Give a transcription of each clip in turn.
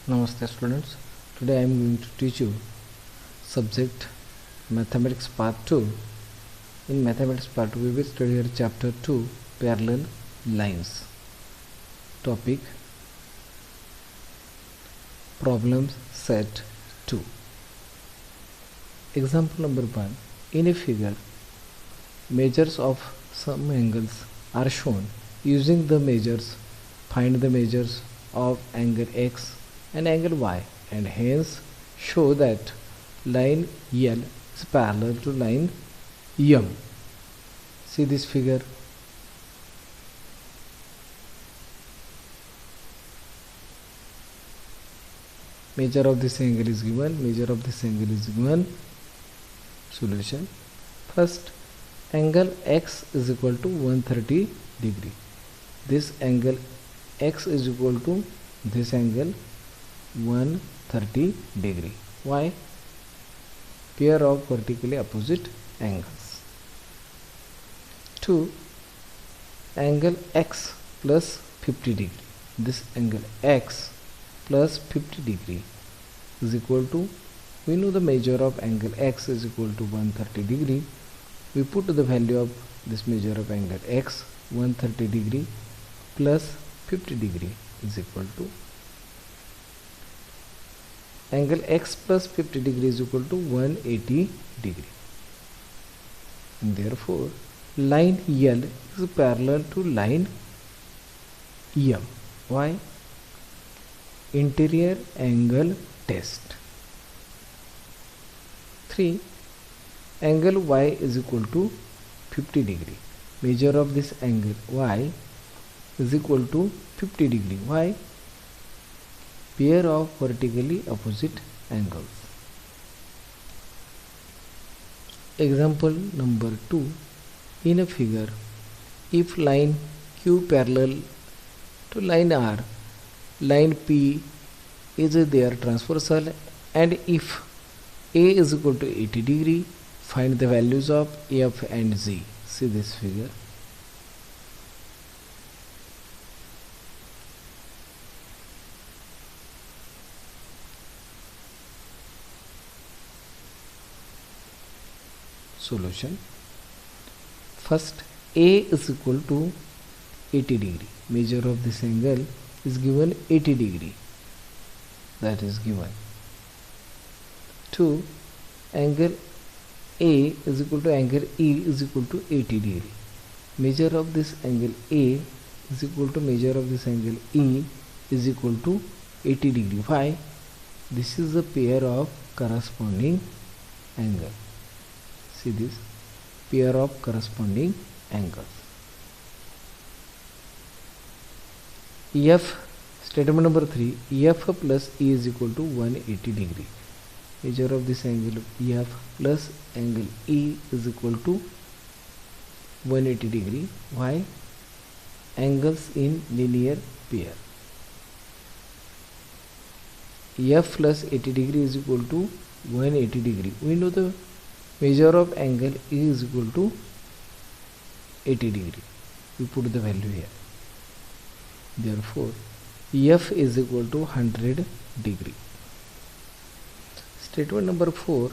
Namaste students. Today I am going to teach you subject Mathematics Part 2. In Mathematics Part 2 we will study here Chapter 2 Parallel Lines. Topic Problems Set 2. Example number 1. In a figure, measures of some angles are shown. Using the measures, find the measures of angle X and angle Y, and hence show that line L is parallel to line M. See this figure. Measure of this angle is given. Measure of this angle is given. Solution. First, angle X is equal to 130 degree. This angle X is equal to this angle 130 degree. Why? Pair of vertically opposite angles. 2. Angle X plus 50 degree. This angle X plus 50 degree is equal to, we know the measure of angle X is equal to 130 degree. We put the value of this measure of angle X, 130 degree plus 50 degree is equal to angle X plus 50 degree is equal to 180 degree. And therefore, line L is parallel to line M. Why? Interior angle test. 3. Angle Y is equal to 50 degree. Measure of this angle Y is equal to 50 degree. Why? Pair of vertically opposite angles. Example number 2. In a figure, if line Q parallel to line R, line P is their transversal, and if A is equal to 80 degree, find the values of F and Z. See this figure. Solution. First, A is equal to 80 degree. Measure of this angle is given 80 degree. That is given. 2. Angle A is equal to angle E is equal to 80 degree. Measure of this angle A is equal to measure of this angle E is equal to 80 degree. Why? This is the pair of corresponding angle. See this, pair of corresponding angles. F, statement number 3, F plus E is equal to 180 degree. Measure of this angle F plus angle E is equal to 180 degree. Why? Angles in linear pair. F plus 80 degree is equal to 180 degree. We know the measure of angle E is equal to 80 degree. We put the value here. Therefore, F is equal to 100 degree. Statement number 4.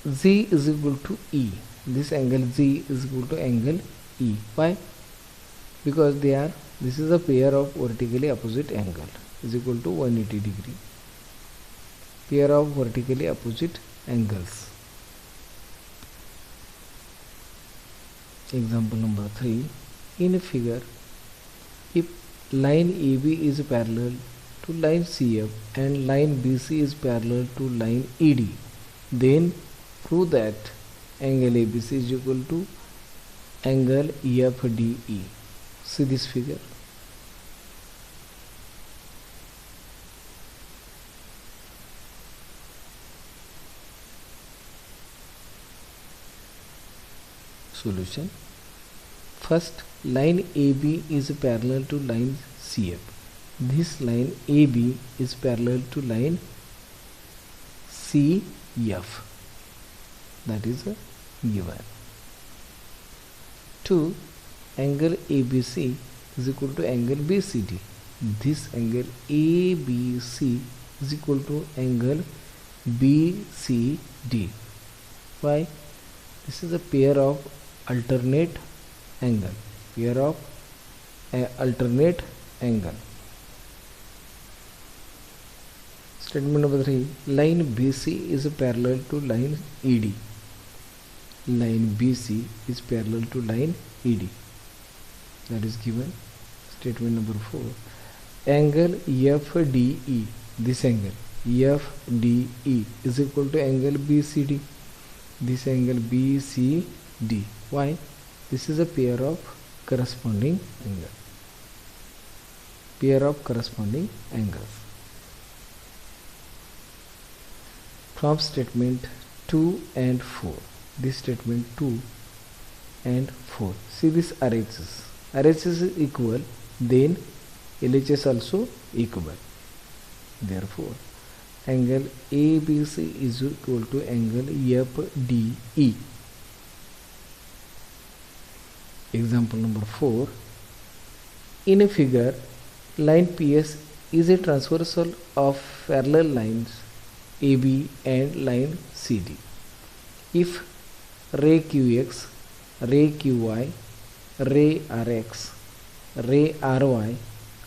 Z is equal to E. This angle Z is equal to angle E. Why? Because this is a pair of vertically opposite angle is equal to 180 degree. Pair of vertically opposite angles. Example number 3. In a figure, if line AB is parallel to line CF and line BC is parallel to line ED, then prove that angle ABC is equal to angle EFDE. See this figure. Solution. First, line AB is parallel to line CF. This line AB is parallel to line CF. That is given. 2. Angle ABC is equal to angle BCD. this angle ABC is equal to angle BCD. Why? This is a pair of alternate angle. Pair of alternate angle. Statement number 3. Line BC is parallel to line ED. Line BC is parallel to line ED. That is given. Statement number 4. Angle FDE. This angle FDE is equal to angle BCD. This angle BCD. Why? This is a pair of corresponding angle. Pair of corresponding angles. From statement 2 and 4. This statement 2 and 4. See this RHS. RHS is equal, then LHS also equal. Therefore, angle ABC is equal to angle FDE. Example number 4. In a figure, line PS is a transversal of parallel lines AB and line CD. If ray QX, ray QY, ray RX, ray RY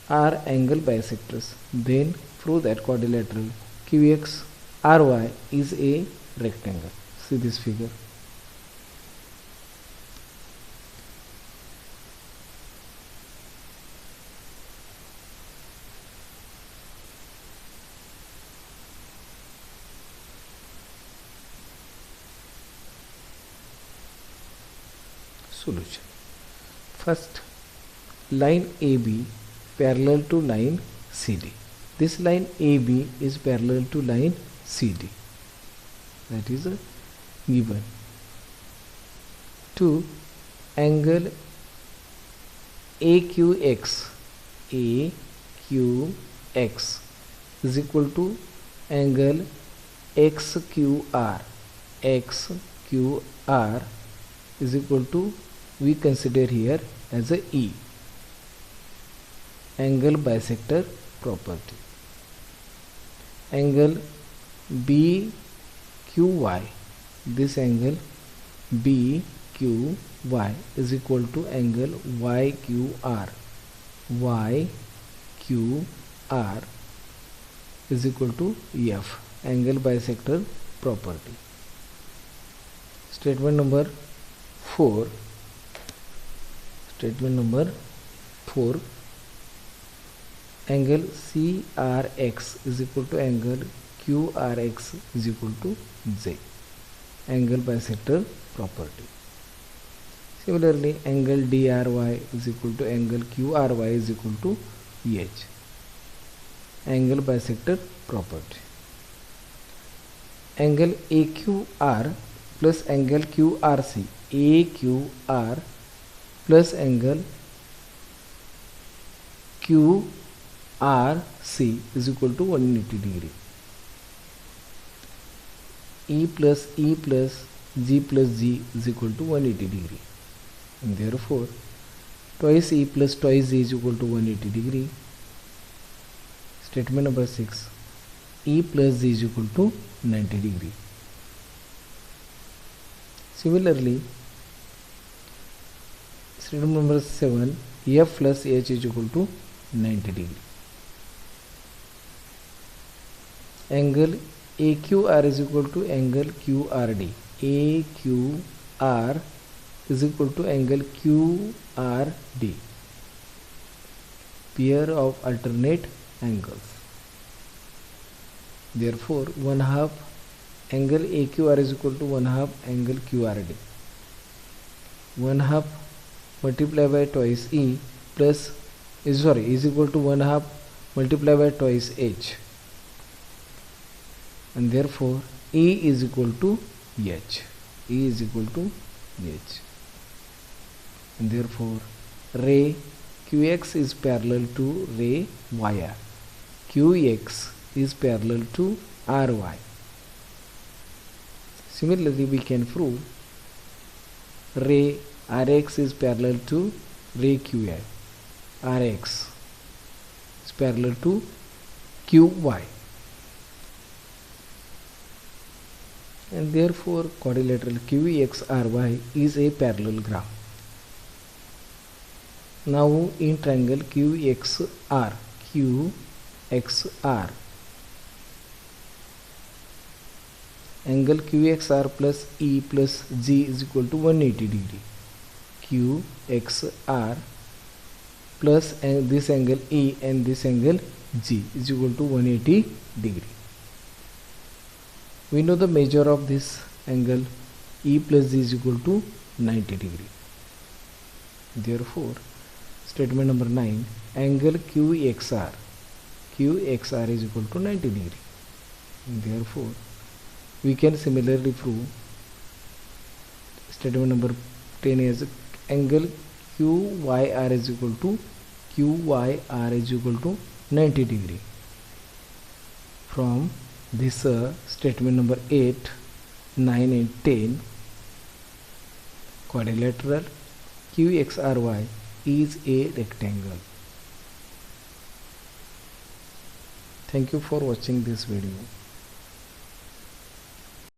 are angle bisectors, then prove that quadrilateral QX RY is a rectangle. See this figure. Solution. First, line AB parallel to line CD. This line AB is parallel to line CD. That is a given. 2. Angle AQX is equal to angle XQR. XQR is equal to, we consider here as a E. Angle bisector property. Angle BQY. This angle BQY is equal to angle YQR. YQR is equal to F. Angle bisector property. Statement number 4. Statement number 4. Angle CRX is equal to angle QRX is equal to Z. Angle bisector property. Similarly, angle DRY is equal to angle QRY is equal to H. Angle bisector property. Angle AQR plus angle QRC. AQR plus angle QRC is equal to 180 degree. E plus G is equal to 180 degree. And therefore, twice E plus twice Z is equal to 180 degree. Statement number 6. E plus Z is equal to 90 degree. Similarly, statement number 7. F plus H is equal to 90 degree. Angle AQR is equal to angle QRD. AQR is equal to angle QRD. Pair of alternate angles. Therefore, 1/2 angle AQR is equal to 1/2 angle QRD. 1/2 multiplied by twice E plus is equal to 1/2 multiplied by twice H. And therefore, E is equal to H. E is equal to H. And therefore, ray QX is parallel to ray YR. QX is parallel to RY. Similarly, we can prove ray RX is parallel to ray QI. RX is parallel to QY, and therefore quadrilateral QXRY is a parallelogram. Now in triangle QXR, angle QXR plus E plus G is equal to 180 degree. QXR plus this angle E and this angle G is equal to 180 degree. We know the measure of this angle E plus G is equal to 90 degree. Therefore, statement number 9, angle QXR is equal to 90 degree. Therefore, we can similarly prove statement number 10 is angle QYR is equal to 90 degree. From this statement number 8, 9 and 10, quadrilateral QXRY is a rectangle. Thank you for watching this video.